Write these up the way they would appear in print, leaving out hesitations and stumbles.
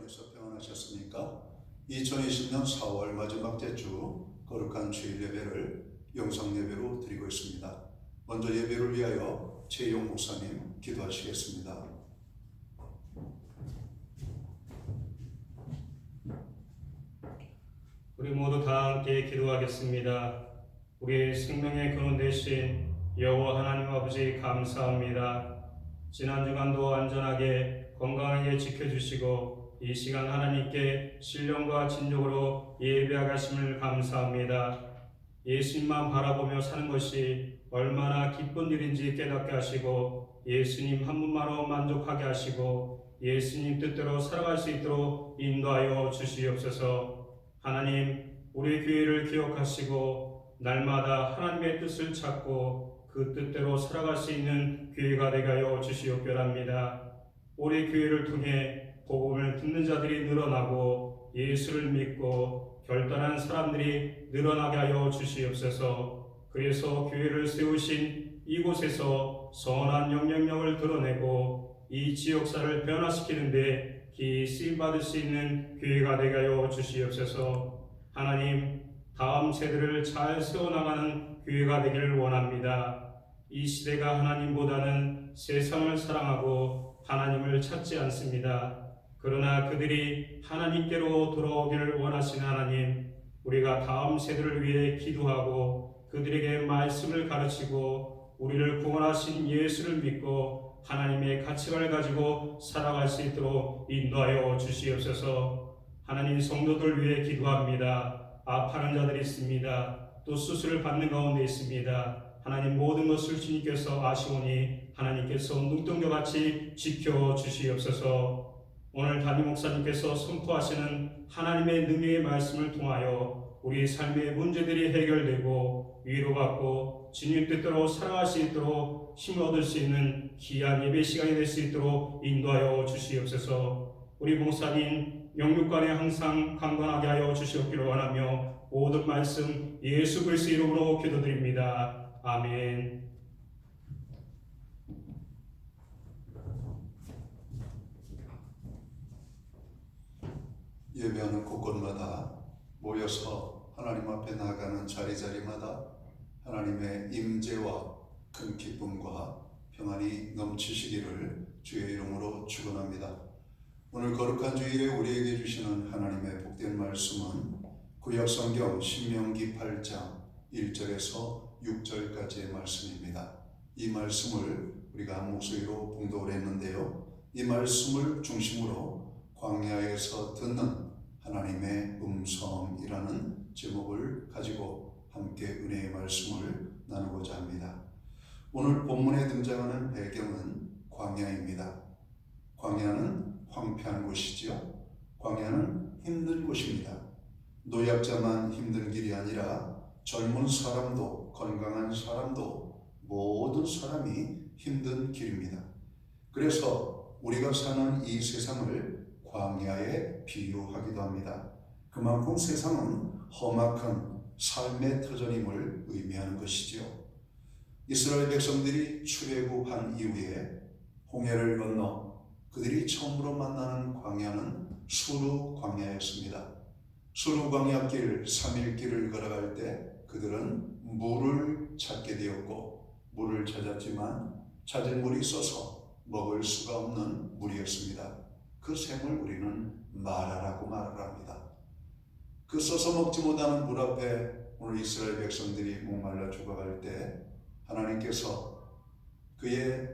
안에서 평안하셨습니까? 2020년 4월 마지막 주 거룩한 주일 예배를 영상 예배로 드리고 있습니다. 먼저 예배를 위하여 최용 목사님 기도하시겠습니다. 우리 모두 다 함께 기도하겠습니다. 우리의 생명의 근원 되신 여호와 하나님 아버지 감사합니다. 지난 주간도 안전하게 건강하게 지켜주시고 이 시간 하나님께 신령과 진정으로 예배하심을 감사합니다. 예수님만 바라보며 사는 것이 얼마나 기쁜 일인지 깨닫게 하시고 예수님 한 분만으로 만족하게 하시고 예수님 뜻대로 살아갈 수 있도록 인도하여 주시옵소서. 하나님, 우리 교회를 기억하시고 날마다 하나님의 뜻을 찾고 그 뜻대로 살아갈 수 있는 교회가 되게 하여 주시옵소서. 우리 교회를 통해 복음을 듣는 자들이 늘어나고 예수를 믿고 결단한 사람들이 늘어나게 하여 주시옵소서. 그래서 교회를 세우신 이곳에서 선한 영향력을 드러내고 이 지역사를 변화시키는데 기 쓰임받을 수 있는 교회가 되게 하여 주시옵소서. 하나님, 다음 세대를 잘 세워나가는 교회가 되기를 원합니다. 이 시대가 하나님보다는 세상을 사랑하고 하나님을 찾지 않습니다. 그러나 그들이 하나님께로 돌아오기를 원하시는 하나님, 우리가 다음 세대를 위해 기도하고 그들에게 말씀을 가르치고 우리를 구원하신 예수를 믿고 하나님의 가치관을 가지고 살아갈 수 있도록 인도하여 주시옵소서. 하나님, 성도들 위해 기도합니다. 아파하는 자들이 있습니다. 또 수술을 받는 가운데 있습니다. 하나님, 모든 것을 주님께서 아시오니 하나님께서 눈동자같이 지켜주시옵소서. 오늘 담임 목사님께서 선포하시는 하나님의 능력의 말씀을 통하여 우리 삶의 문제들이 해결되고 위로받고 주님 뜻대로 살아갈 수 있도록 힘을 얻을 수 있는 귀한 예배 시간이 될 수 있도록 인도하여 주시옵소서. 우리 목사님 영육간에 항상 강건하게 하여 주시옵기를 원하며 모든 말씀 예수 그리스도 이름으로 기도드립니다. 아멘. 예배하는 곳곳마다 모여서 하나님 앞에 나아가는 자리자리마다 하나님의 임재와 큰 기쁨과 평안이 넘치시기를 주의 이름으로 축원합니다. 오늘 거룩한 주일에 우리에게 주시는 하나님의 복된 말씀은 구약성경 신명기 8장 1절에서 6절까지의 말씀입니다. 이 말씀을 우리가 한 목소리로 봉독을 했는데요. 이 말씀을 중심으로 광야에서 듣는 하나님의 음성이라는 제목을 가지고 함께 은혜의 말씀을 나누고자 합니다. 오늘 본문에 등장하는 배경은 광야입니다. 광야는 황폐한 곳이지요. 광야는 힘든 곳입니다. 노약자만 힘든 길이 아니라 젊은 사람도 건강한 사람도 모든 사람이 힘든 길입니다. 그래서 우리가 사는 이 세상을 광야에 비유하기도 합니다. 그만큼 세상은 험악한 삶의 터전임을 의미하는 것이지요. 이스라엘 백성들이 출애굽한 이후에 홍해를 건너 그들이 처음으로 만나는 광야는 수르 광야였습니다. 수르 광야길 3일 길을 걸어갈 때 그들은 물을 찾게 되었고 물을 찾았지만 찾은 물이 써서 먹을 수가 없는 물이었습니다. 그 샘을 우리는 마라라고 말을 합니다. 그 써서 먹지 못하는 물 앞에 오늘 이스라엘 백성들이 목말라 죽어갈 때 하나님께서 그의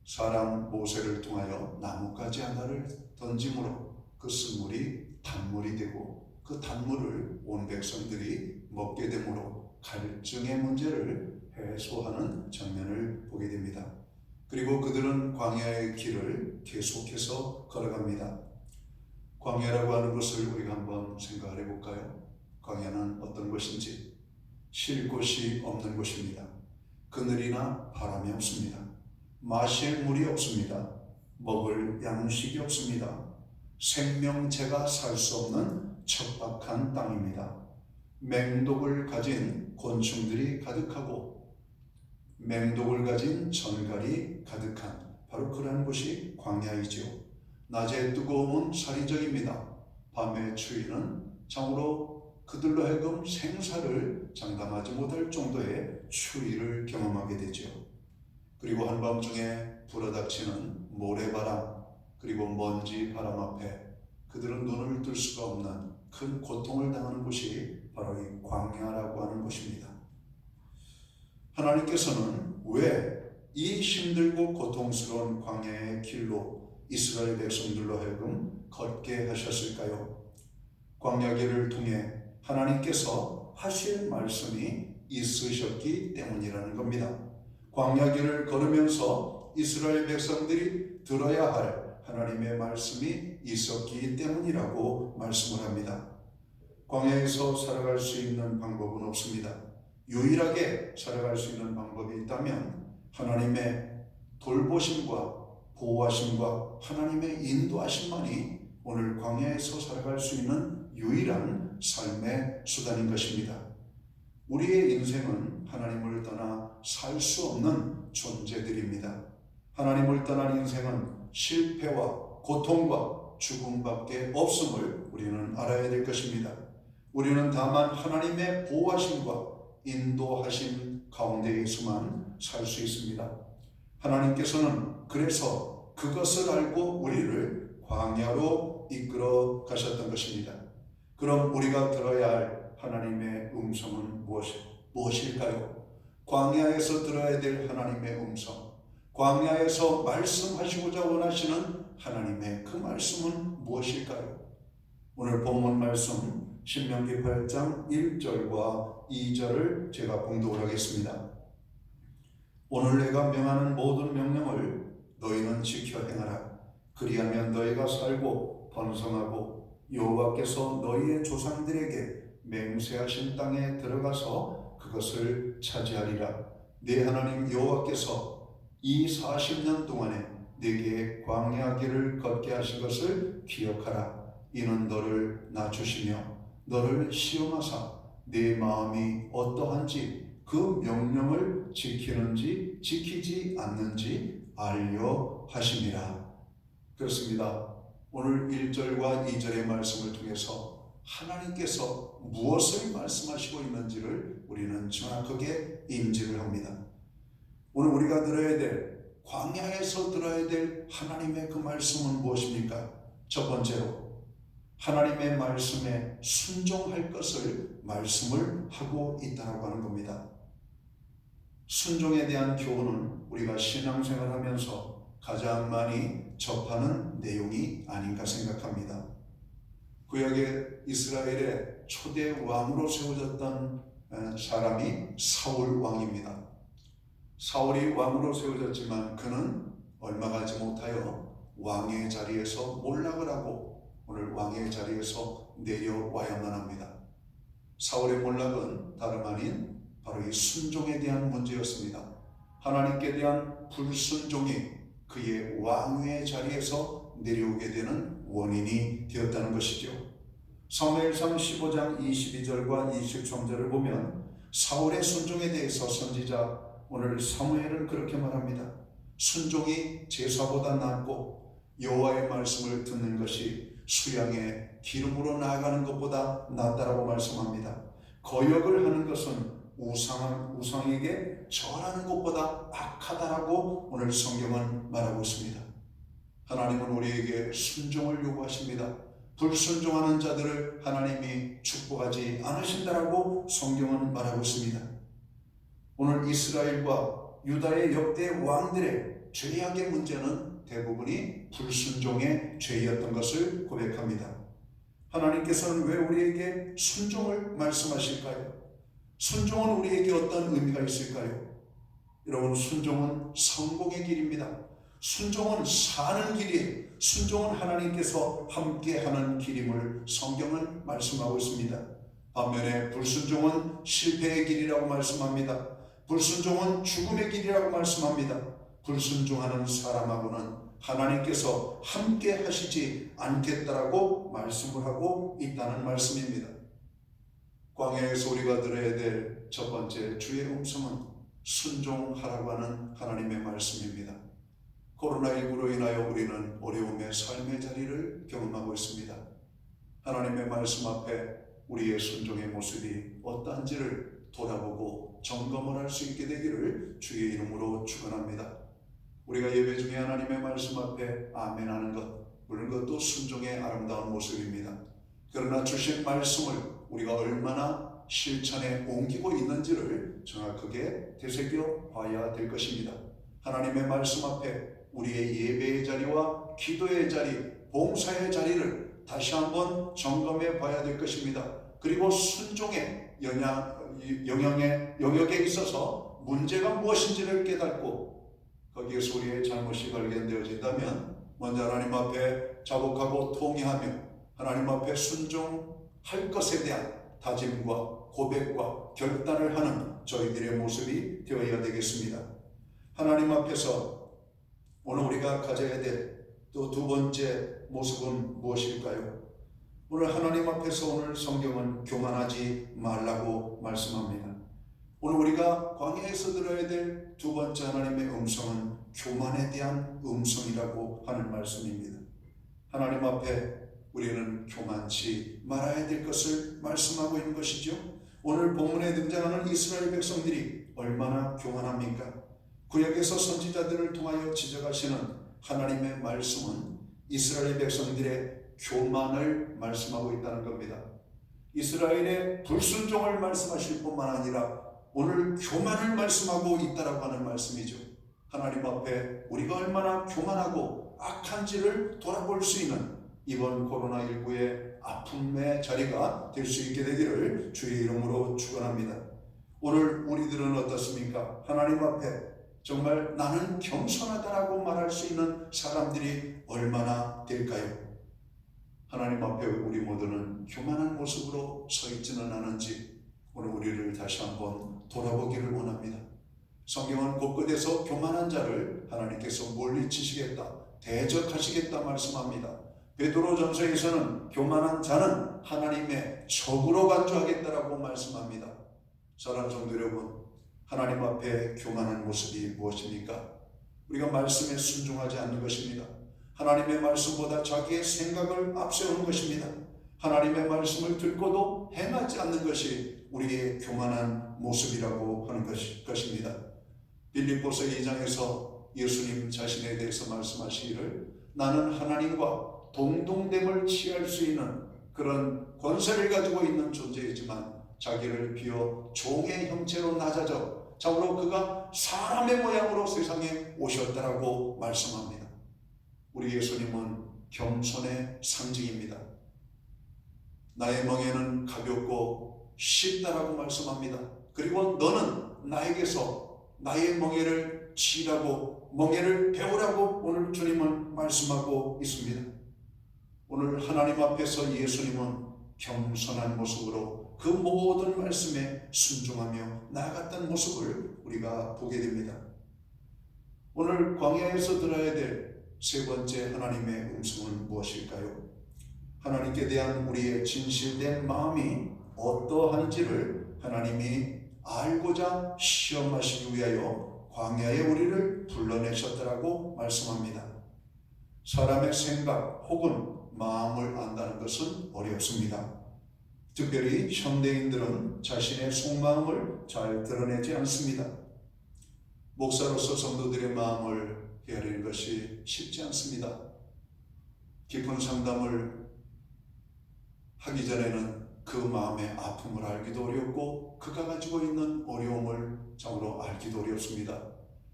사람 모세를 통하여 나뭇가지 하나를 던짐으로 그 쓴물이 단물이 되고 그 단물을 온 백성들이 먹게 되므로 갈증의 문제를 해소하는 장면을 보게 됩니다. 그리고 그들은 광야의 길을 계속해서 걸어갑니다. 광야라고 하는 것을 우리가 한번 생각을 해볼까요? 광야는 어떤 것인지 쉴 곳이 없는 곳입니다. 그늘이나 바람이 없습니다. 마실 물이 없습니다. 먹을 양식이 없습니다. 생명체가 살 수 없는 척박한 땅입니다. 맹독을 가진 곤충들이 가득하고 맹독을 가진 전갈이 가득한 바로 그러한 곳이 광야이지요. 낮의 뜨거움은 사리적입니다. 밤의 추위는 참으로 그들로 하여금 생사를 장담하지 못할 정도의 추위를 경험하게 되죠. 그리고 한밤중에 불어닥치는 모래바람, 그리고 먼지 바람 앞에 그들은 눈을 뜰 수가 없는 큰 고통을 당하는 곳이 바로 이 광야라고 하는 곳입니다. 하나님께서는 왜 이 힘들고 고통스러운 광야의 길로 이스라엘 백성들로 하여금 걷게 하셨을까요? 광야길을 통해 하나님께서 하실 말씀이 있으셨기 때문이라는 겁니다. 광야길을 걸으면서 이스라엘 백성들이 들어야 할 하나님의 말씀이 있었기 때문이라고 말씀을 합니다. 광야에서 살아갈 수 있는 방법은 없습니다. 유일하게 살아갈 수 있는 방법이 있다면 하나님의 돌보심과 보호하심과 하나님의 인도하심만이 오늘 광야에서 살아갈 수 있는 유일한 삶의 수단인 것입니다. 우리의 인생은 하나님을 떠나 살 수 없는 존재들입니다. 하나님을 떠난 인생은 실패와 고통과 죽음밖에 없음을 우리는 알아야 될 것입니다. 우리는 다만 하나님의 보호하심과 인도하심 가운데에서만 살 수 있습니다. 하나님께서는 그래서 그것을 알고 우리를 광야로 이끌어 가셨던 것입니다. 그럼 우리가 들어야 할 하나님의 음성은 무엇일까요? 광야에서 들어야 될 하나님의 음성, 광야에서 말씀하시고자 원하시는 하나님의 그 말씀은 무엇일까요? 오늘 본문 말씀 신명기 8장 1절과 2절을 제가 봉독을 하겠습니다. 오늘 내가 명하는 모든 명령을 너희는 지켜 행하라. 그리하면 너희가 살고 번성하고 여호와께서 너희의 조상들에게 맹세하신 땅에 들어가서 그것을 차지하리라. 네 하나님 여호와께서 이 40년 동안에 네게 광야 길을 걷게 하신 것을 기억하라. 이는 너를 낮추시며 너를 시험하사 네 마음이 어떠한지 그 명령을 지키는지 지키지 않는지 알려 하심이라. 그렇습니다. 오늘 1절과 2절의 말씀을 통해서 하나님께서 무엇을 말씀하시고 있는지를 우리는 정확하게 인지를 합니다. 오늘 우리가 들어야 될, 광야에서 들어야 될 하나님의 그 말씀은 무엇입니까? 첫 번째로 하나님의 말씀에 순종할 것을 말씀을 하고 있다고 하는 겁니다. 순종에 대한 교훈은 우리가 신앙생활 하면서 가장 많이 접하는 내용이 아닌가 생각합니다. 구약의 이스라엘의 초대 왕으로 세워졌던 사람이 사울 왕입니다. 사울이 왕으로 세워졌지만 그는 얼마 가지 못하여 왕의 자리에서 몰락을 하고 오늘 왕의 자리에서 내려와야만 합니다. 사울의 몰락은 다름 아닌 바로 이 순종에 대한 문제였습니다. 하나님께 대한 불순종이 그의 왕위의 자리에서 내려오게 되는 원인이 되었다는 것이죠. 사무엘상 15장 22절과 23절을 보면 사울의 순종에 대해서 선지자 오늘 사무엘은 그렇게 말합니다. 순종이 제사보다 낫고 여호와의 말씀을 듣는 것이 수양의 기름으로 나아가는 것보다 낫다라고 말씀합니다. 거역을 하는 것은 우상에게 절하는 것보다 악하다라고 오늘 성경은 말하고 있습니다. 하나님은 우리에게 순종을 요구하십니다. 불순종하는 자들을 하나님이 축복하지 않으신다라고 성경은 말하고 있습니다. 오늘 이스라엘과 유다의 역대 왕들의 죄악의 문제는 대부분이 불순종의 죄였던 것을 고백합니다. 하나님께서는 왜 우리에게 순종을 말씀하실까요? 순종은 우리에게 어떤 의미가 있을까요? 여러분, 순종은 성공의 길입니다. 순종은 사는 길이에요. 순종은 하나님께서 함께하는 길임을 성경은 말씀하고 있습니다. 반면에 불순종은 실패의 길이라고 말씀합니다. 불순종은 죽음의 길이라고 말씀합니다. 불순종하는 사람하고는 하나님께서 함께 하시지 않겠다라고 말씀을 하고 있다는 말씀입니다. 광야에서 우리가 들어야 될 첫 번째 주의 음성은 순종하라고 하는 하나님의 말씀입니다. 코로나19로 인하여 우리는 어려움의 삶의 자리를 경험하고 있습니다. 하나님의 말씀 앞에 우리의 순종의 모습이 어떠한지를 돌아보고 점검을 할 수 있게 되기를 주의 이름으로 축원합니다. 우리가 예배 중에 하나님의 말씀 앞에 아멘하는 것, 물론 그것도 순종의 아름다운 모습입니다. 그러나 주신 말씀을 우리가 얼마나 실천에 옮기고 있는지를 정확하게 되새겨 봐야 될 것입니다. 하나님의 말씀 앞에 우리의 예배의 자리와 기도의 자리, 봉사의 자리를 다시 한번 점검해 봐야 될 것입니다. 그리고 순종의 영역에 있어서 문제가 무엇인지를 깨닫고 거기에서 우리의 잘못이 발견되어진다면 먼저 하나님 앞에 자복하고 통회하며 하나님 앞에 순종할 것에 대한 다짐과 고백과 결단을 하는 저희들의 모습이 되어야 되겠습니다. 하나님 앞에서 오늘 우리가 가져야 될 또 두 번째 모습은 무엇일까요? 오늘 하나님 앞에서 오늘 성경은 교만하지 말라고 말씀합니다. 오늘 우리가 광야에서 들어야 될 두 번째 하나님의 음성은 교만에 대한 음성이라고 하는 말씀입니다. 하나님 앞에 우리는 교만치 말아야 될 것을 말씀하고 있는 것이죠. 오늘 본문에 등장하는 이스라엘 백성들이 얼마나 교만합니까? 구약에서 선지자들을 통하여 지적하시는 하나님의 말씀은 이스라엘 백성들의 교만을 말씀하고 있다는 겁니다. 이스라엘의 불순종을 말씀하실 뿐만 아니라 오늘 교만을 말씀하고 있다라고 하는 말씀이죠. 하나님 앞에 우리가 얼마나 교만하고 악한지를 돌아볼 수 있는 이번 코로나19의 아픔의 자리가 될 수 있게 되기를 주의 이름으로 축원합니다. 오늘 우리들은 어떻습니까? 하나님 앞에 정말 나는 겸손하다라고 말할 수 있는 사람들이 얼마나 될까요? 하나님 앞에 우리 모두는 교만한 모습으로 서 있지는 않은지 오늘 우리를 다시 한번 돌아보기를 원합니다. 성경은 곳곳에서 교만한 자를 하나님께서 물리치시겠다, 대적하시겠다 말씀합니다. 베드로전서에서는 교만한 자는 하나님의 적으로 간주하겠다라고 말씀합니다. 사랑하는 성도 여러분, 하나님 앞에 교만한 모습이 무엇입니까? 우리가 말씀에 순종하지 않는 것입니다. 하나님의 말씀보다 자기의 생각을 앞세우는 것입니다. 하나님의 말씀을 듣고도 행하지 않는 것이 우리의 교만한 모습이라고 하는 것입니다. 빌립보서 2장에서 예수님 자신에 대해서 말씀하시기를 나는 하나님과 동등됨을 취할 수 있는 그런 권세를 가지고 있는 존재이지만 자기를 비워 종의 형체로 낮아져 참으로 그가 사람의 모양으로 세상에 오셨다라고 말씀합니다. 우리 예수님은 겸손의 상징입니다. 나의 멍에는 가볍고 쉽다라고 말씀합니다. 그리고 너는 나에게서 나의 멍에를 지라고 멍에를 배우라고 오늘 주님은 말씀하고 있습니다. 오늘 하나님 앞에서 예수님은 겸손한 모습으로 그 모든 말씀에 순종하며 나아갔던 모습을 우리가 보게 됩니다. 오늘 광야에서 들어야 될 세 번째 하나님의 음성은 무엇일까요? 하나님께 대한 우리의 진실된 마음이 어떠한지를 하나님이 알고자 시험하시기 위하여 광야에 우리를 불러내셨다라고 말씀합니다. 사람의 생각 혹은 마음을 안다는 것은 어렵습니다. 특별히 현대인들은 자신의 속마음을 잘 드러내지 않습니다. 목사로서 성도들의 마음을 헤아리는 것이 쉽지 않습니다. 깊은 상담을 하기 전에는 그 마음의 아픔을 알기도 어렵고 그가 가지고 있는 어려움을 참으로 알기도 어렵습니다.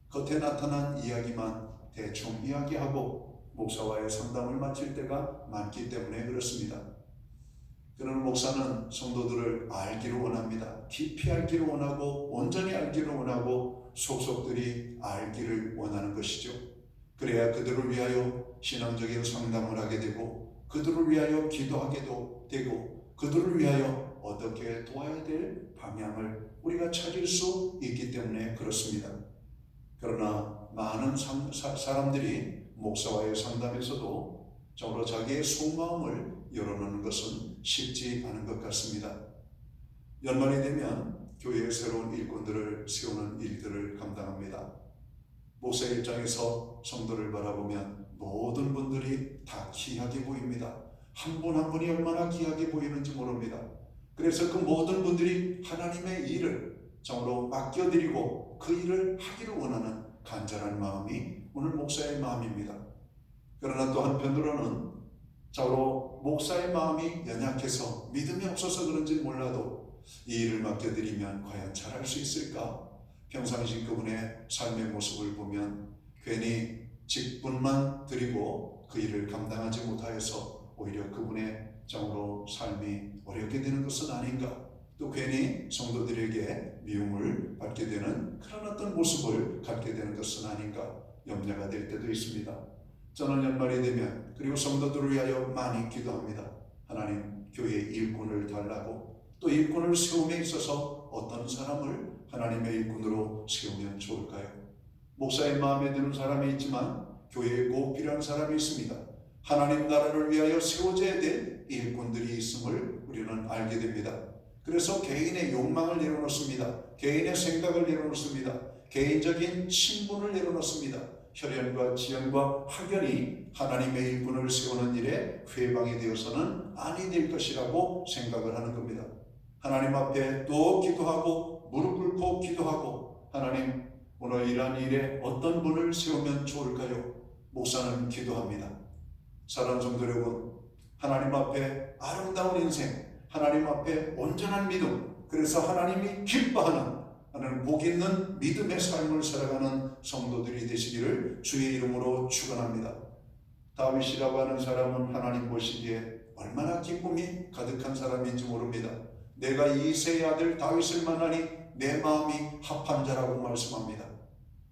겉에 나타난 이야기만 대충 이야기하고 목사와의 상담을 마칠 때가 많기 때문에 그렇습니다. 그러나 목사는 성도들을 알기를 원합니다. 깊이 알기를 원하고 온전히 알기를 원하고 속속들이 알기를 원하는 것이죠. 그래야 그들을 위하여 신앙적인 상담을 하게 되고 그들을 위하여 기도하게도 되고 그들을 위하여 어떻게 도와야 될 방향을 우리가 찾을 수 있기 때문에 그렇습니다. 그러나 많은 사람들이 목사와의 상담에서도 정말로 자기의 속마음을 열어놓는 것은 쉽지 않은 것 같습니다. 연말이 되면 교회의 새로운 일꾼들을 세우는 일들을 감당합니다. 목사의 입장에서 성도를 바라보면 모든 분들이 다 귀하게 보입니다. 한 분 한 분이 얼마나 귀하게 보이는지 모릅니다. 그래서 그 모든 분들이 하나님의 일을 정으로 맡겨드리고 그 일을 하기를 원하는 간절한 마음이 오늘 목사의 마음입니다. 그러나 또 한편으로는 정으로 목사의 마음이 연약해서 믿음이 없어서 그런지 몰라도 이 일을 맡겨드리면 과연 잘할 수 있을까? 평상시 그분의 삶의 모습을 보면 괜히 직분만 드리고 그 일을 감당하지 못하여서 오히려 그분의 정으로 삶이 어렵게 되는 것은 아닌가? 또 괜히 성도들에게 미움을 받게 되는 그런 어떤 모습을 갖게 되는 것은 아닌가 염려가 될 때도 있습니다. 저는 연말이 되면 그리고 성도들을 위하여 많이 기도합니다. 하나님, 교회 일꾼을 달라고, 또 일꾼을 세움에 있어서 어떤 사람을 하나님의 일꾼으로 세우면 좋을까요? 목사의 마음에 드는 사람이 있지만 교회에 꼭 필요한 사람이 있습니다. 하나님 나라를 위하여 세워져야 될 일꾼들이 있음을 우리는 알게 됩니다. 그래서 개인의 욕망을 내려놓습니다. 개인의 생각을 내려놓습니다. 개인적인 신분을 내려놓습니다. 혈연과 지연과 학연이 하나님의 일꾼을 세우는 일에 회방이 되어서는 아니 될 것이라고 생각을 하는 겁니다. 하나님 앞에 또 기도하고 무릎 꿇고 기도하고, 하나님, 오늘 이러한 일에 어떤 분을 세우면 좋을까요? 목사는 기도합니다. 사랑하는 성도 여러분, 하나님 앞에 아름다운 인생, 하나님 앞에 온전한 믿음, 그래서 하나님이 기뻐하는 하나님 복 있는 믿음의 삶을 살아가는 성도들이 되시기를 주의 이름으로 축원합니다. 다윗이라고 하는 사람은 하나님 보시기에 얼마나 기쁨이 가득한 사람인지 모릅니다. 내가 이새의 아들 다윗을 만나니 내 마음이 합한 자라고 말씀합니다.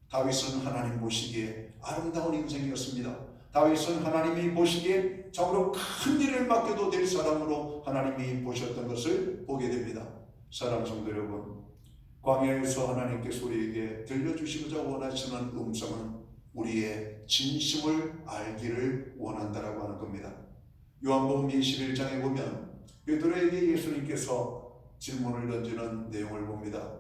다윗은 하나님 보시기에 아름다운 인생이었습니다. 다윗은 하나님이 보시기에 정말로 큰 일을 맡겨도 될 사람으로 하나님이 보셨던 것을 보게 됩니다. 사랑하는 성도 여러분, 광야에서 하나님께서 우리에게 들려주시고자 원하시는 음성은 우리의 진심을 알기를 원한다라고 하는 겁니다. 요한복음 21장에 보면 베드로에게 예수님께서 질문을 던지는 내용을 봅니다.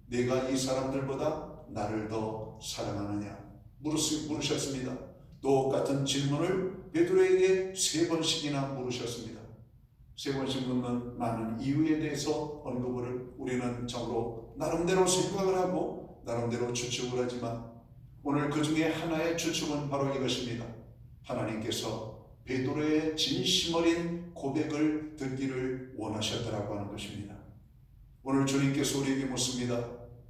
내가 이 사람들보다 나를 더 사랑하느냐 물으셨습니다. 똑같은 질문을 베드로에게 3번씩이나 물으셨습니다. 3번씩 묻는 많은 이유에 대해서 언급을 우리는 적으로 나름대로 생각을 하고 나름대로 추측을 하지만 오늘 그 중에 하나의 추측은 바로 이것입니다. 하나님께서 베드로의 진심 어린 고백을 듣기를 원하셨다라고 하는 것입니다. 오늘 주님께서 우리에게 묻습니다.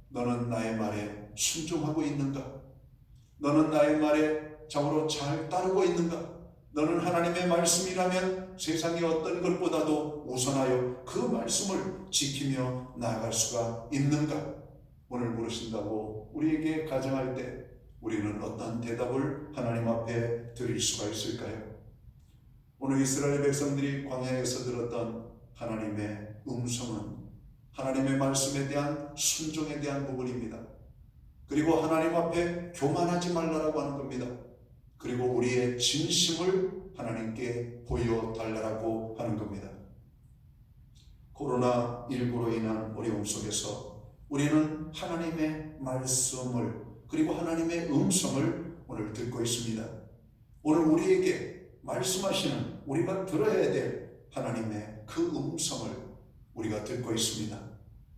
너는 나의 말에 순종하고 있는가? 너는 나의 말에 정으로 잘 따르고 있는가? 너는 하나님의 말씀이라면 세상의 어떤 것보다도 우선하여 그 말씀을 지키며 나아갈 수가 있는가? 오늘 물으신다고 우리에게 가정할 때 우리는 어떤 대답을 하나님 앞에 드릴 수가 있을까요? 오늘 이스라엘 백성들이 광야에서 들었던 하나님의 음성은 하나님의 말씀에 대한 순종에 대한 부분입니다. 그리고 하나님 앞에 교만하지 말라라고 하는 겁니다. 그리고 우리의 진심을 하나님께 보여달라고 하는 겁니다. 코로나19로 인한 어려움 속에서 우리는 하나님의 말씀을 그리고 하나님의 음성을 오늘 듣고 있습니다. 오늘 우리에게 말씀하시는 우리가 들어야 될 하나님의 그 음성을 우리가 듣고 있습니다.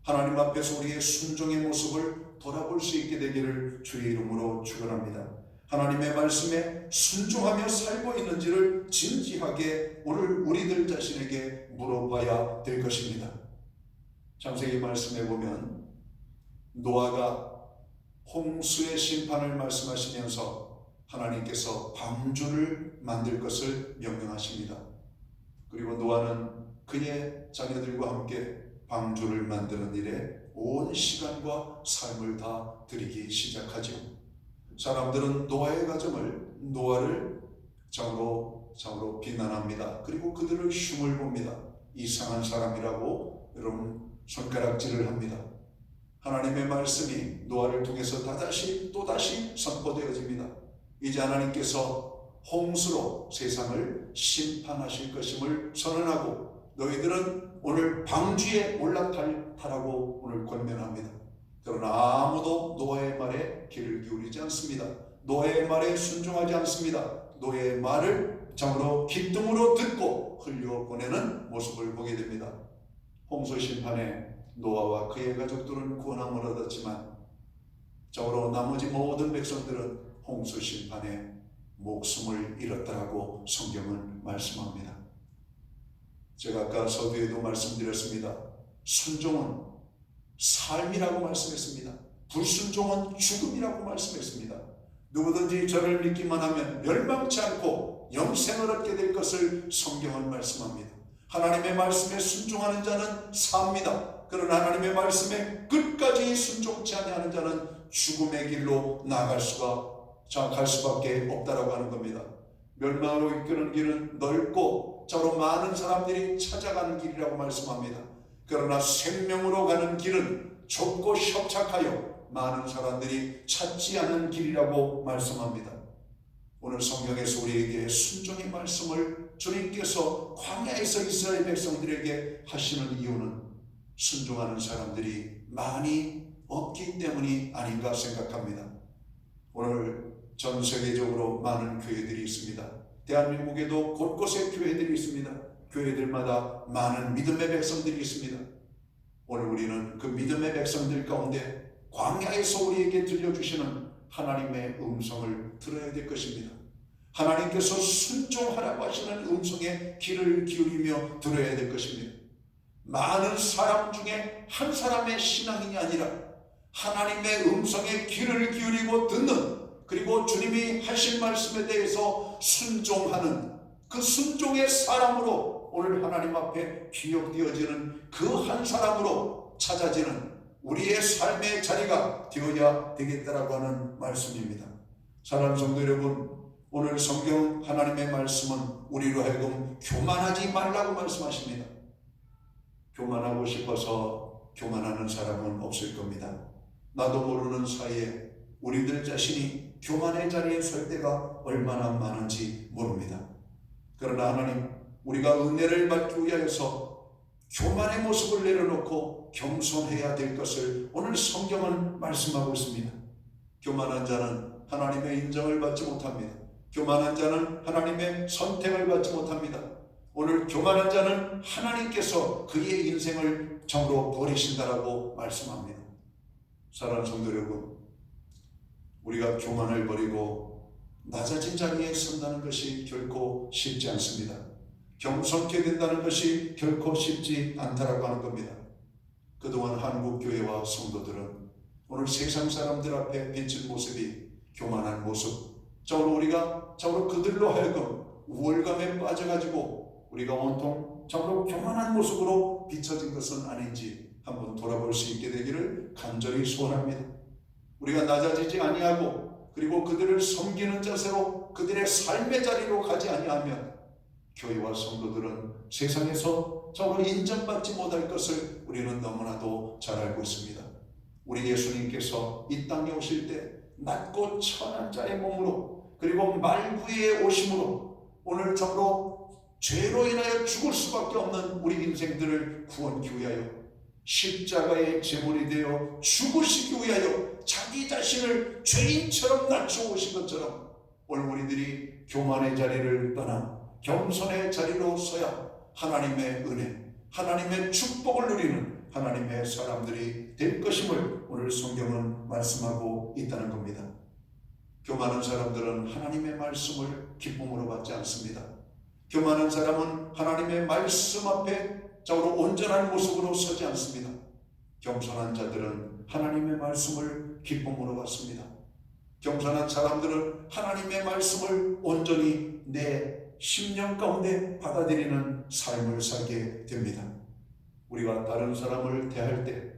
하나님 앞에서 우리의 순종의 모습을 돌아볼 수 있게 되기를 주의 이름으로 축원합니다. 하나님의 말씀에 순종하며 살고 있는지를 진지하게 오늘 우리들 자신에게 물어봐야 될 것입니다. 창세기 말씀에 보면 노아가 홍수의 심판을 말씀하시면서 하나님께서 방주를 만들 것을 명령하십니다. 그리고 노아는 그의 자녀들과 함께 방주를 만드는 일에 온 시간과 삶을 다 드리기 시작하죠. 사람들은 노아의 가정을 노아를 장으로 비난합니다. 그리고 그들을 흉을 봅니다. 이상한 사람이라고 여러분 손가락질을 합니다. 하나님의 말씀이 노아를 통해서 또다시 선포되어집니다. 이제 하나님께서 홍수로 세상을 심판하실 것임을 선언하고 너희들은 오늘 방주에 올라타라고 오늘 권면합니다. 그러나 아무도 노아의 말에 귀를 기울이지 않습니다. 노아의 말에 순종하지 않습니다. 노아의 말을 참으로 기쁨으로 듣고 흘려보내는 모습을 보게 됩니다. 홍수 심판에 노아와 그의 가족들은 구원함을 얻었지만 참으로 나머지 모든 백성들은 홍수 심판에 목숨을 잃었다라고 성경은 말씀합니다. 제가 아까 서두에도 말씀드렸습니다. 순종은 삶이라고 말씀했습니다. 불순종은 죽음이라고 말씀했습니다. 누구든지 저를 믿기만 하면 멸망치 않고 영생을 얻게 될 것을 성경은 말씀합니다. 하나님의 말씀에 순종하는 자는 삽니다. 그러나 하나님의 말씀에 끝까지 순종치 아니하는 자는 죽음의 길로 나아갈 갈 수밖에 없다라고 하는 겁니다. 멸망으로 이끄는 길은 넓고 저로 많은 사람들이 찾아가는 길이라고 말씀합니다. 그러나 생명으로 가는 길은 좁고 협착하여 많은 사람들이 찾지 않는 길이라고 말씀합니다. 오늘 성경에서 우리에게 순종의 말씀을 주님께서 광야에서 이스라엘 백성들에게 하시는 이유는 순종하는 사람들이 많이 없기 때문이 아닌가 생각합니다. 오늘 전 세계적으로 많은 교회들이 있습니다. 대한민국에도 곳곳에 교회들이 있습니다. 교회들마다 많은 믿음의 백성들이 있습니다. 오늘 우리는 그 믿음의 백성들 가운데 광야에서 우리에게 들려주시는 하나님의 음성을 들어야 될 것입니다. 하나님께서 순종하라고 하시는 음성에 귀를 기울이며 들어야 될 것입니다. 많은 사람 중에 한 사람의 신앙이 아니라 하나님의 음성에 귀를 기울이고 듣는, 그리고 주님이 하신 말씀에 대해서 순종하는 그 순종의 사람으로 오늘 하나님 앞에 기억되어지는 그 한 사람으로 찾아지는 우리의 삶의 자리가 되어야 되겠다라고 하는 말씀입니다. 사랑하는 성도 여러분, 오늘 성경 하나님의 말씀은 우리로 하여금 교만하지 말라고 말씀하십니다. 교만하고 싶어서 교만하는 사람은 없을 겁니다. 나도 모르는 사이에 우리들 자신이 교만의 자리에 설 때가 얼마나 많은지 모릅니다. 그러나 하나님, 우리가 은혜를 받기 위하여서 교만의 모습을 내려놓고 겸손해야 될 것을 오늘 성경은 말씀하고 있습니다. 교만한 자는 하나님의 인정을 받지 못합니다. 교만한 자는 하나님의 선택을 받지 못합니다. 오늘 교만한 자는 하나님께서 그의 인생을 참으로 버리신다라고 말씀합니다. 사랑하는 성도 여러분, 우리가 교만을 버리고 낮아진 자리에 선다는 것이 결코 쉽지 않습니다. 겸손케 된다는 것이 결코 쉽지 않다라고 하는 겁니다. 그동안 한국교회와 성도들은 오늘 세상 사람들 앞에 비친 모습이 교만한 모습, 저로 우리가 저로 그들로 하여금 우월감에 빠져가지고 우리가 온통 저로 교만한 모습으로 비춰진 것은 아닌지 한번 돌아볼 수 있게 되기를 간절히 소원합니다. 우리가 낮아지지 아니하고 그리고 그들을 섬기는 자세로 그들의 삶의 자리로 가지 아니하면 교회와 성도들은 세상에서 저로 인정받지 못할 것을 우리는 너무나도 잘 알고 있습니다. 우리 예수님께서 이 땅에 오실 때 낮고 천한 자의 몸으로 그리고 말구의 오심으로 오늘 저로 죄로 인하여 죽을 수밖에 없는 우리 인생들을 구원하기 위하여 십자가의 제물이 되어 죽으시기 위하여 자기 자신을 죄인처럼 낮추어 오신 것처럼 오늘 우리들이 교만의 자리를 떠나 겸손의 자리로 서야 하나님의 은혜, 하나님의 축복을 누리는 하나님의 사람들이 될 것임을 오늘 성경은 말씀하고 있다는 겁니다. 교만한 사람들은 하나님의 말씀을 기쁨으로 받지 않습니다. 교만한 사람은 하나님의 말씀 앞에 저로 온전한 모습으로 서지 않습니다. 겸손한 자들은 하나님의 말씀을 기쁨으로 받습니다. 겸손한 사람들은 하나님의 말씀을 온전히 내 심령 가운데 받아들이는 삶을 살게 됩니다. 우리가 다른 사람을 대할 때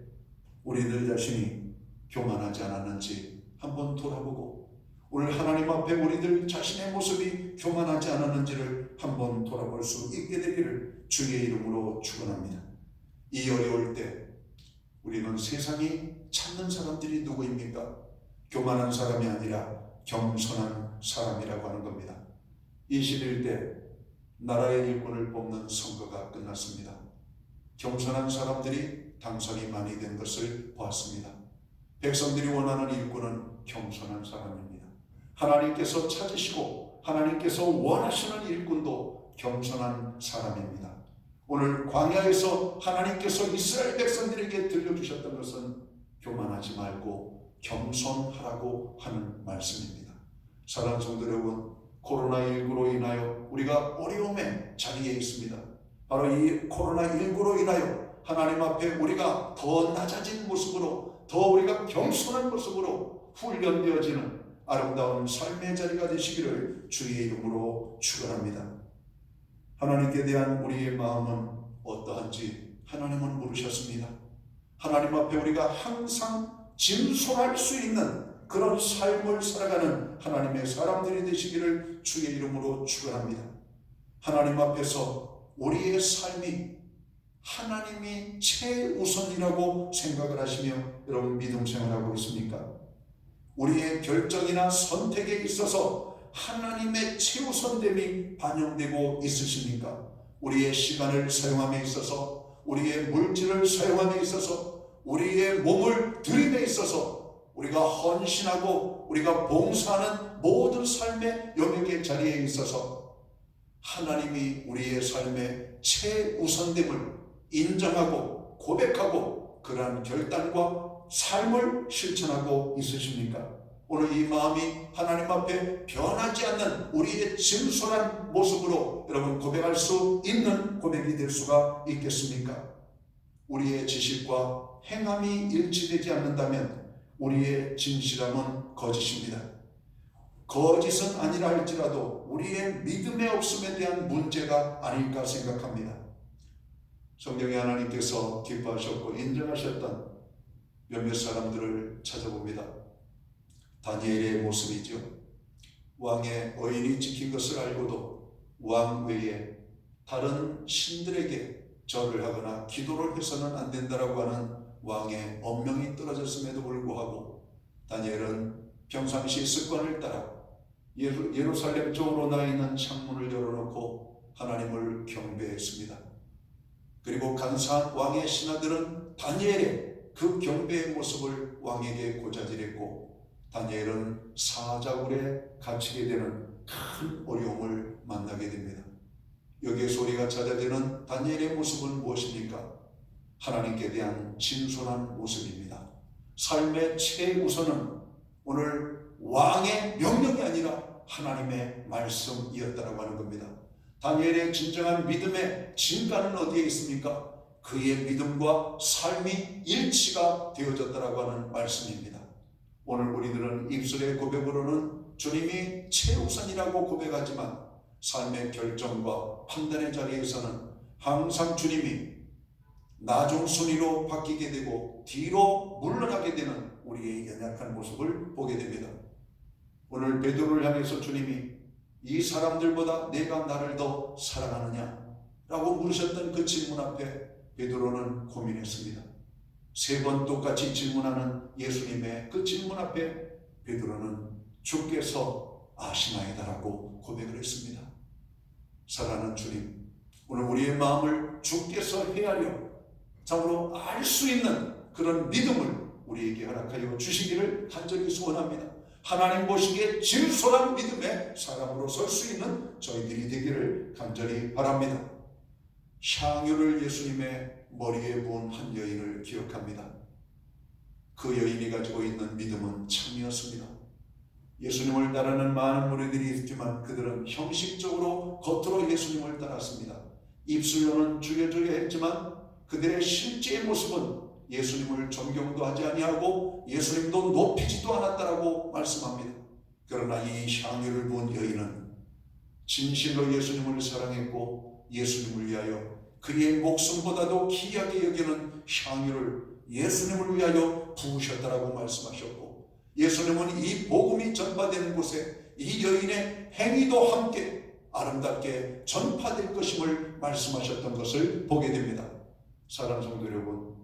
우리들 자신이 교만하지 않았는지 한번 돌아보고 오늘 하나님 앞에 우리들 자신의 모습이 교만하지 않았는지를 한번 돌아볼 수 있게 되기를 주의 이름으로 축원합니다. 이 어려울 때 우리는 세상이 찾는 사람들이 누구입니까? 교만한 사람이 아니라 겸손한 사람이라고 하는 겁니다. 21대 나라의 일꾼을 뽑는 선거가 끝났습니다. 겸손한 사람들이 당선이 많이 된 것을 보았습니다. 백성들이 원하는 일꾼은 겸손한 사람입니다. 하나님께서 찾으시고 하나님께서 원하시는 일꾼도 겸손한 사람입니다. 오늘 광야에서 하나님께서 이스라엘 백성들에게 들려주셨던 것은 교만하지 말고 겸손하라고 하는 말씀입니다. 사랑하는 성도 여러분, 코로나19로 인하여 우리가 어려움의 자리에 있습니다. 바로 이 코로나19로 인하여 하나님 앞에 우리가 더 낮아진 모습으로, 더 우리가 겸손한 모습으로 훈련되어지는 아름다운 삶의 자리가 되시기를 주의 이름으로 축원합니다. 하나님께 대한 우리의 마음은 어떠한지 하나님은 물으셨습니다. 하나님 앞에 우리가 항상 진솔할 수 있는 그런 삶을 살아가는 하나님의 사람들이 되시기를 주의 이름으로 축원합니다. 하나님 앞에서 우리의 삶이 하나님이 최우선이라고 생각을 하시며 여러분 믿음 생활하고 있습니까? 우리의 결정이나 선택에 있어서 하나님의 최우선됨이 반영되고 있으십니까? 우리의 시간을 사용함에 있어서, 우리의 물질을 사용함에 있어서, 우리의 몸을 들임에 있어서 우리가 헌신하고 우리가 봉사하는 모든 삶의 영역의 자리에 있어서 하나님이 우리의 삶의 최우선됨을 인정하고 고백하고 그러한 결단과 삶을 실천하고 있으십니까? 오늘 이 마음이 하나님 앞에 변하지 않는 우리의 진솔한 모습으로 여러분 고백할 수 있는 고백이 될 수가 있겠습니까? 우리의 지식과 행함이 일치되지 않는다면 우리의 진실함은 거짓입니다. 거짓은 아니라 할지라도 우리의 믿음의 없음에 대한 문제가 아닐까 생각합니다. 성경에 하나님께서 기뻐하셨고 인정하셨던 몇몇 사람들을 찾아봅니다. 다니엘의 모습이죠. 왕의 어인이 지킨 것을 알고도 왕 외에 다른 신들에게 절을 하거나 기도를 해서는 안 된다라고 하는 왕의 엄명이 떨어졌음에도 불구하고 다니엘은 평상시 습관을 따라 예루살렘 쪽으로 나 있는 창문을 열어놓고 하나님을 경배했습니다. 그리고 간사한 왕의 신하들은 다니엘의 그 경배의 모습을 왕에게 고자질했고 다니엘은 사자굴에 갇히게 되는 큰 어려움을 만나게 됩니다. 여기에서 우리가 찾아야 되는 다니엘의 모습은 무엇입니까? 하나님께 대한 진솔한 모습입니다. 삶의 최우선은 오늘 왕의 명령이 아니라 하나님의 말씀이었다라고 하는 겁니다. 다니엘의 진정한 믿음의 진가는 어디에 있습니까? 그의 믿음과 삶이 일치가 되어졌다라고 하는 말씀입니다. 오늘 우리들은 입술의 고백으로는 주님이 최우선이라고 고백하지만 삶의 결정과 판단의 자리에서는 항상 주님이 나중 순위로 바뀌게 되고 뒤로 물러나게 되는 우리의 연약한 모습을 보게 됩니다. 오늘 베드로를 향해서 주님이 이 사람들보다 내가 나를 더 사랑하느냐? 라고 물으셨던 그 질문 앞에 베드로는 고민했습니다. 3번 똑같이 질문하는 예수님의 그 질문 앞에 베드로는 주께서 아시나이다라고 고백을 했습니다. 사랑하는 주님, 오늘 우리의 마음을 주께서 헤아려 참으로 알 수 있는 그런 믿음을 우리에게 허락하여 주시기를 간절히 소원합니다. 하나님 보시기에 진솔한 믿음의 사람으로 설 수 있는 저희들이 되기를 간절히 바랍니다. 향유를 예수님의 머리에 부은 한 여인을 기억합니다. 그 여인이 가지고 있는 믿음은 참이었습니다. 예수님을 따르는 많은 무리들이 있지만 그들은 형식적으로 겉으로 예수님을 따랐습니다. 입술로는 주여 주여 했지만 그들의 실제의 모습은 예수님을 존경도 하지 아니하고 예수님도 높이지도 않았다라고 말씀합니다. 그러나 이 향유를 부은 여인은 진실로 예수님을 사랑했고 예수님을 위하여 그의 목숨보다도 귀하게 여기는 향유를 예수님을 위하여 부으셨다라고 말씀하셨고 예수님은 이 복음이 전파되는 곳에 이 여인의 행위도 함께 아름답게 전파될 것임을 말씀하셨던 것을 보게 됩니다. 사랑하는 성도 여러분,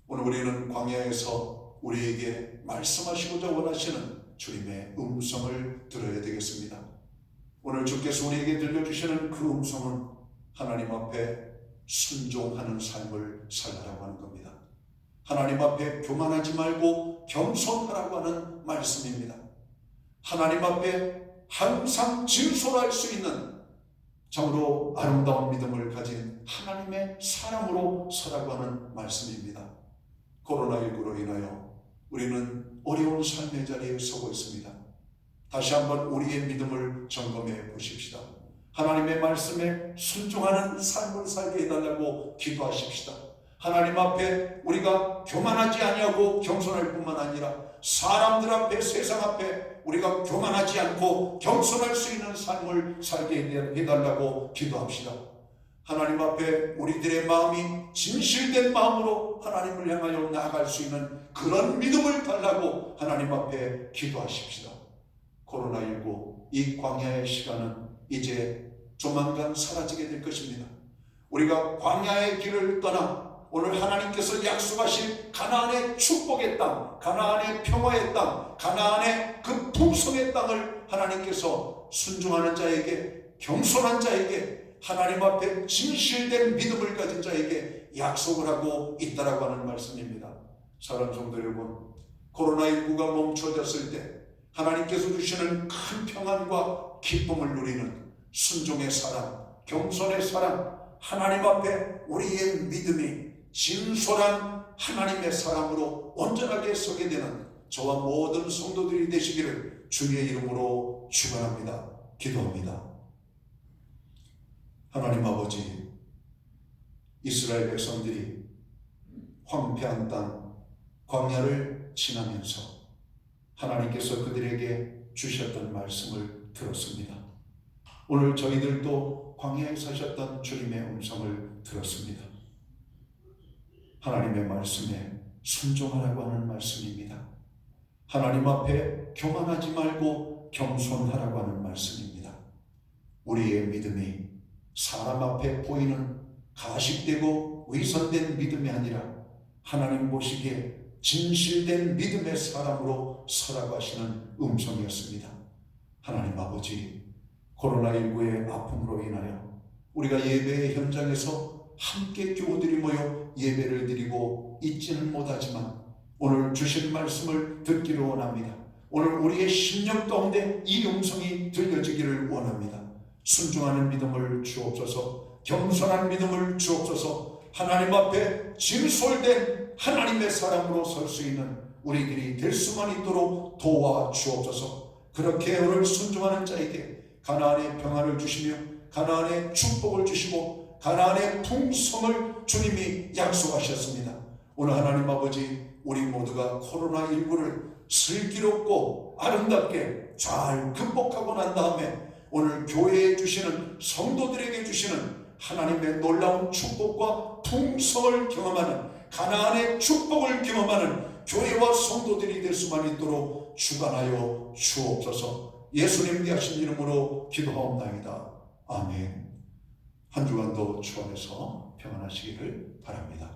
오늘 우리는 광야에서 우리에게 말씀하시고자 원하시는 주님의 음성을 들어야 되겠습니다. 오늘 주께서 우리에게 들려주시는 그 음성은 하나님 앞에 순종하는 삶을 살라고 하는 겁니다. 하나님 앞에 교만하지 말고 겸손하라고 하는 말씀입니다. 하나님 앞에 항상 진솔할 수 있는 참으로 아름다운 믿음을 가진 하나님의 사람으로 서라고 하는 말씀입니다. 코로나19로 인하여 우리는 어려운 삶의 자리에 서고 있습니다. 다시 한번 우리의 믿음을 점검해 보십시다. 하나님의 말씀에 순종하는 삶을 살게 해달라고 기도하십시다. 하나님 앞에 우리가 교만하지 아니하고 겸손할 뿐만 아니라 사람들 앞에, 세상 앞에 우리가 교만하지 않고 겸손할 수 있는 삶을 살게 해달라고 기도합시다. 하나님 앞에 우리들의 마음이 진실된 마음으로 하나님을 향하여 나아갈 수 있는 그런 믿음을 달라고 하나님 앞에 기도하십시다. 코로나19 이 광야의 시간은 이제 조만간 사라지게 될 것입니다. 우리가 광야의 길을 떠나 오늘 하나님께서 약속하신 가나안의 축복의 땅, 가나안의 평화의 땅, 가나안의 그 풍성의 땅을 하나님께서 순종하는 자에게, 겸손한 자에게, 하나님 앞에 진실된 믿음을 가진 자에게 약속을 하고 있다라고 하는 말씀입니다. 사랑하는 성도 여러분, 코로나19가 멈춰졌을 때 하나님께서 주시는 큰 평안과 기쁨을 누리는 순종의 사람, 겸손의 사람, 하나님 앞에 우리의 믿음이 진솔한 하나님의 사람으로 온전하게 서게 되는 저와 모든 성도들이 되시기를 주의 이름으로 축원합니다. 기도합니다. 하나님 아버지, 이스라엘 백성들이 황폐한 땅 광야를 지나면서 하나님께서 그들에게 주셨던 말씀을 들었습니다. 오늘 저희들도 광야에 사셨던 주님의 음성을 들었습니다. 하나님의 말씀에 순종하라고 하는 말씀입니다. 하나님 앞에 교만하지 말고 겸손하라고 하는 말씀입니다. 우리의 믿음이 사람 앞에 보이는 가식되고 위선된 믿음이 아니라 하나님 보시기에 진실된 믿음의 사람으로 서라고 하시는 음성이었습니다. 하나님 아버지, 코로나19의 아픔으로 인하여 우리가 예배의 현장에서 함께 교우들이 모여 예배를 드리고 있지는 못하지만 오늘 주신 말씀을 듣기를 원합니다. 오늘 우리의 심령 가운데 이 음성이 들려지기를 원합니다. 순종하는 믿음을 주옵소서, 겸손한 믿음을 주옵소서, 하나님 앞에 진솔된 하나님의 사람으로 설 수 있는 우리들이 될 수만 있도록 도와 주옵소서. 그렇게 오늘 순종하는 자에게 가나안의 평안을 주시며 가나안의 축복을 주시고 가나안의 풍성을 주님이 약속하셨습니다. 오늘 하나님 아버지, 우리 모두가 코로나19를 슬기롭고 아름답게 잘 극복하고 난 다음에 오늘 교회에 주시는, 성도들에게 주시는 하나님의 놀라운 축복과 풍성을 경험하는, 가나안의 축복을 경험하는 교회와 성도들이 될 수만 있도록 주관하여 주옵소서. 예수님 귀하신 이름으로 기도하옵나이다. 아멘. 한 주간도 주 안에서 평안하시기를 바랍니다.